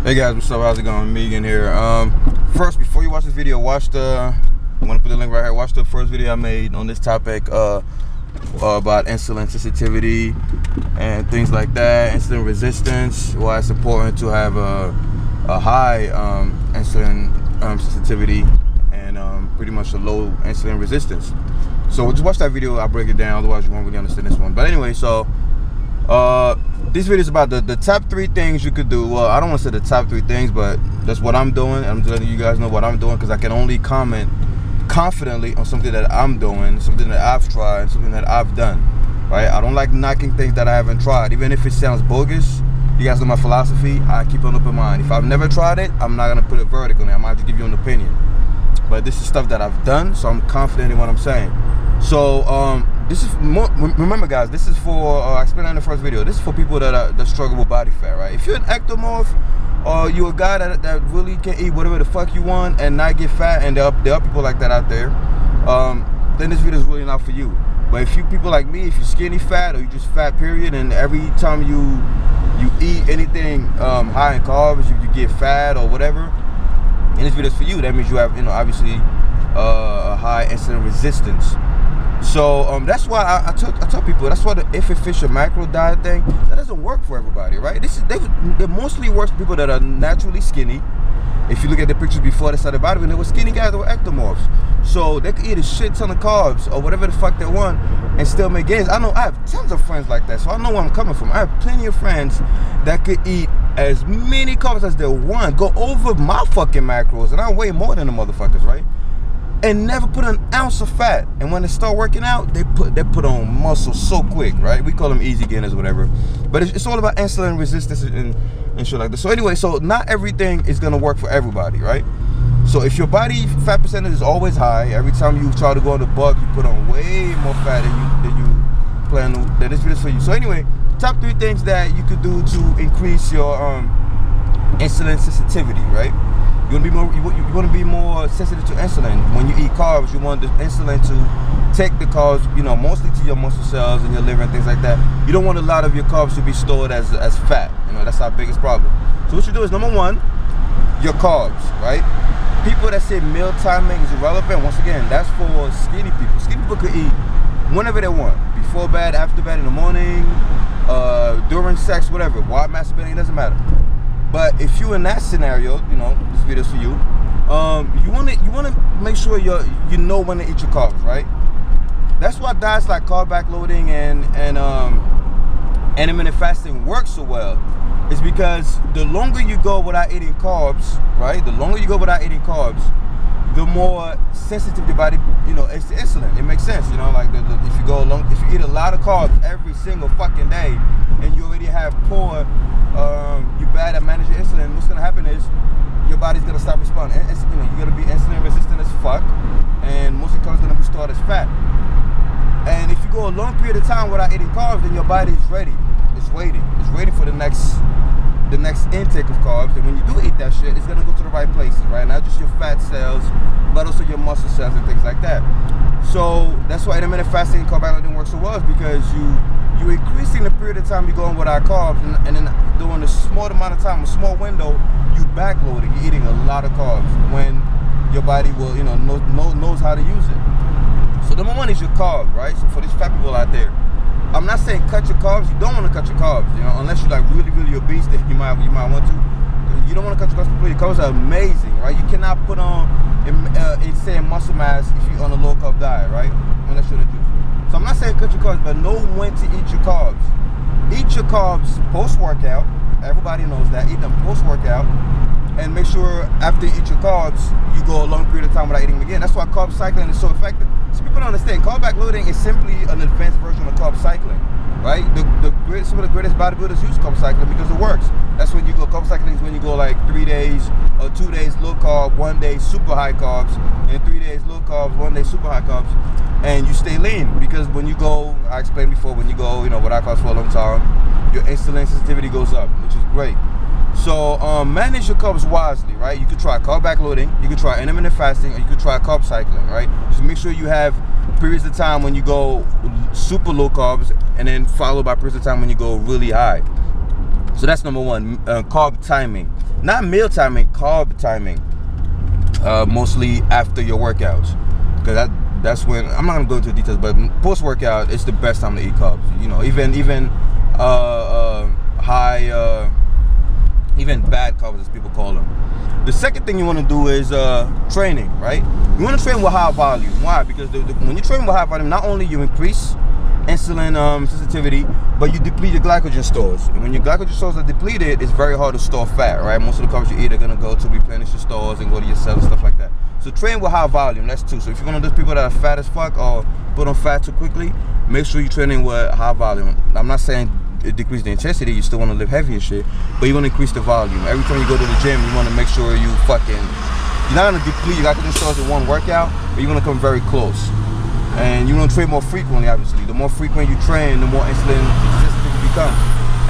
Hey guys, what's up? How's it going? Megan here. First, before you watch this video, I'm gonna put the link right here. Watch the first video I made on this topic about insulin sensitivity and things like that, insulin resistance, why it's important to have a high insulin sensitivity and pretty much a low insulin resistance. So just watch that video, I'll break it down, otherwise you won't really understand this one. But anyway, so this video is about the top 3 things you could do. Well, I don't want to say the top 3 things, but that's what I'm doing. I'm just letting you guys know what I'm doing because I can only comment confidently on something that I'm doing, something that I've tried, something that I've done, right? I don't like knocking things that I haven't tried, even if it sounds bogus. You guys know my philosophy. I keep an open mind. If I've never tried it, I'm not gonna put a verdict on it. I might just give you an opinion, but this is stuff that I've done, so I'm confident in what I'm saying. So this is more, remember guys, this is for I explained in the first video, this is for people that struggle with body fat, right? If you're an ectomorph or you're a guy that really can eat whatever the fuck you want and not get fat, and there are people like that out there, then this video is really not for you. But if you people like me, if you're skinny fat or you just fat period, and every time you eat anything high in carbs, you get fat or whatever, and this video is for you, that means you have, obviously a high insulin resistance. So that's why I tell people, that's why the if it fish or macro diet thing, that doesn't work for everybody, right? It mostly works for people that are naturally skinny. If you look at the pictures before they started bodybuilding, they were skinny guys that were ectomorphs. So they could eat a shit ton of carbs or whatever the fuck they want and still make gains. I know I have tons of friends like that, so I know where I'm coming from. I have plenty of friends that could eat as many carbs as they want, go over my fucking macros, and I weigh more than the motherfuckers, right? And never put an ounce of fat. And when they start working out, they put on muscle so quick, right? We call them easy gainers, whatever. But it's all about insulin resistance and shit like that. So anyway, so not everything is gonna work for everybody, right? So if your body fat percentage is always high, every time you try to go on the buck, you put on way more fat than you plan to, then this video is for you. So anyway, top 3 things that you could do to increase your insulin sensitivity, right? You want to be more sensitive to insulin. When you eat carbs, you want the insulin to take the carbs, mostly to your muscle cells and your liver and things like that. You don't want a lot of your carbs to be stored as fat. That's our biggest problem. So what you do is, number 1, your carbs, right? People that say meal timing is irrelevant, once again, that's for skinny people. Skinny people could eat whenever they want, before bed, after bed, in the morning, during sex, whatever. While masturbating, it doesn't matter. But if you're in that scenario, this video is for you. You want to make sure you know when to eat your carbs, right? That's why diets like carb backloading and intermittent fasting work so well. It's because the longer you go without eating carbs, right? The longer you go without eating carbs, the more sensitive your body, is to insulin. It makes sense, like if you eat a lot of carbs every single fucking day, and you already have poor, you're bad at managing insulin, what's gonna happen is your body's gonna stop responding. You're gonna be insulin resistant as fuck, and most of the carbs gonna be stored as fat. And if you go a long period of time without eating carbs, then your body is ready. It's waiting. It's waiting for the next intake of carbs, and when you do eat that shit, it's gonna go to the right places, right? Not just your fat cells, but also your muscle cells and things like that. So that's why intermittent fasting and carb backloading works so well, is because you're increasing the period of time you're going without carbs, and then during a small amount of time, a small window, you backloading. You're eating a lot of carbs when your body will, knows how to use it. So number 1 is your carb, right? So for these fat people out there, I'm not saying cut your carbs. You don't want to cut your carbs, unless you're like really, really obese, that you might want to. You don't want to cut your carbs completely. Carbs are amazing, right? You cannot put on insane muscle mass if you're on a low carb diet, right? Unless you're in a juice. So I'm not saying cut your carbs, but know when to eat your carbs. Eat your carbs post-workout. Everybody knows that. Eat them post-workout. And make sure after you eat your carbs, you go a long period of time without eating them again. That's why carb cycling is so effective. So people don't understand, carb backloading is simply an advanced version of carb cycling, right? Some of the greatest bodybuilders use carb cycling because it works. That's when you go, carb cycling is when you go like 3 days or 2 days low carb, 1 day super high carbs, and 3 days low carbs, 1 day super high carbs, and you stay lean. Because when you go, I explained before, when you go, without carbs for a long time, your insulin sensitivity goes up, which is great. So manage your carbs wisely, right? You could try carb backloading, you could try intermittent fasting, or you could try carb cycling, right? Just make sure you have periods of time when you go super low carbs, and then followed by periods of time when you go really high. So that's number one. Carb timing, not meal timing, carb timing. Mostly after your workouts, because that's when, I'm not gonna go into details, but post workout it's the best time to eat carbs. You know, even high, even bad carbs as people call them. The second thing you want to do is training, right? You want to train with high volume. Why? Because when you train with high volume, not only you increase insulin sensitivity, but you deplete your glycogen stores. And when your glycogen stores are depleted, it's very hard to store fat, right? Most of the carbs you eat are gonna go to replenish your stores and go to your cells and stuff like that. So train with high volume, that's two. So if you're one of those people that are fat as fuck or put on fat too quickly, make sure you're training with high volume. I'm not saying it decrease the intensity, you still want to live heavy and shit, but you want to increase the volume. Every time you go to the gym, you want to make sure you're not gonna deplete your glycogen stores in one workout, but you're gonna come very close. And you want to train more frequently, obviously. The more frequent you train, the more insulin sensitive you become.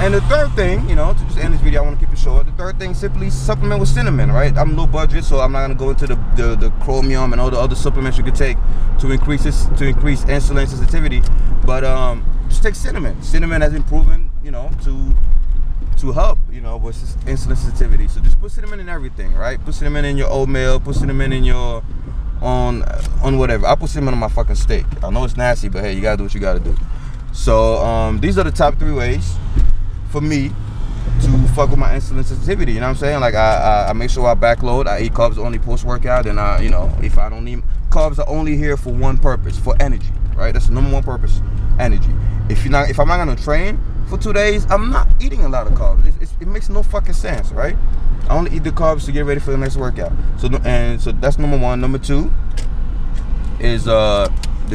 And the third thing, you know, to just end this video, I want to keep it short. The third thing, simply supplement with cinnamon, right? I'm low budget, so I'm not going to go into the chromium and all the other supplements you could take to increase insulin sensitivity. But just take cinnamon. Cinnamon has been proven, you know, to help, you know, with insulin sensitivity. So just put cinnamon in everything, right? Put cinnamon in your oatmeal, put cinnamon in your on whatever. I put cinnamon on my fucking steak. I know it's nasty, but hey, you gotta do what you gotta do. So these are the top 3 ways for me to fuck with my insulin sensitivity. You know what I'm saying? Like I make sure I backload. I eat carbs only post workout, and you know, if I don't need carbs, are only here for one purpose, for energy, right? That's the number one purpose, energy. If I'm not gonna train for 2 days, I'm not eating a lot of carbs. It makes no fucking sense, right? I only eat the carbs to get ready for the next workout. So that's number one. Number 2 is the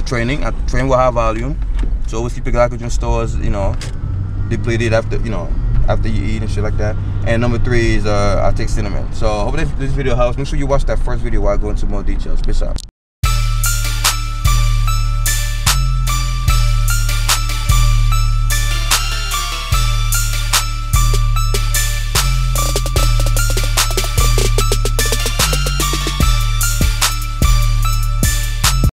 training. I train with high volume, so always keep your glycogen stores, you know, depleted after you eat and shit like that. And number 3 is I take cinnamon. So I hope this video helps. Make sure you watch that first video while I go into more details. Peace out.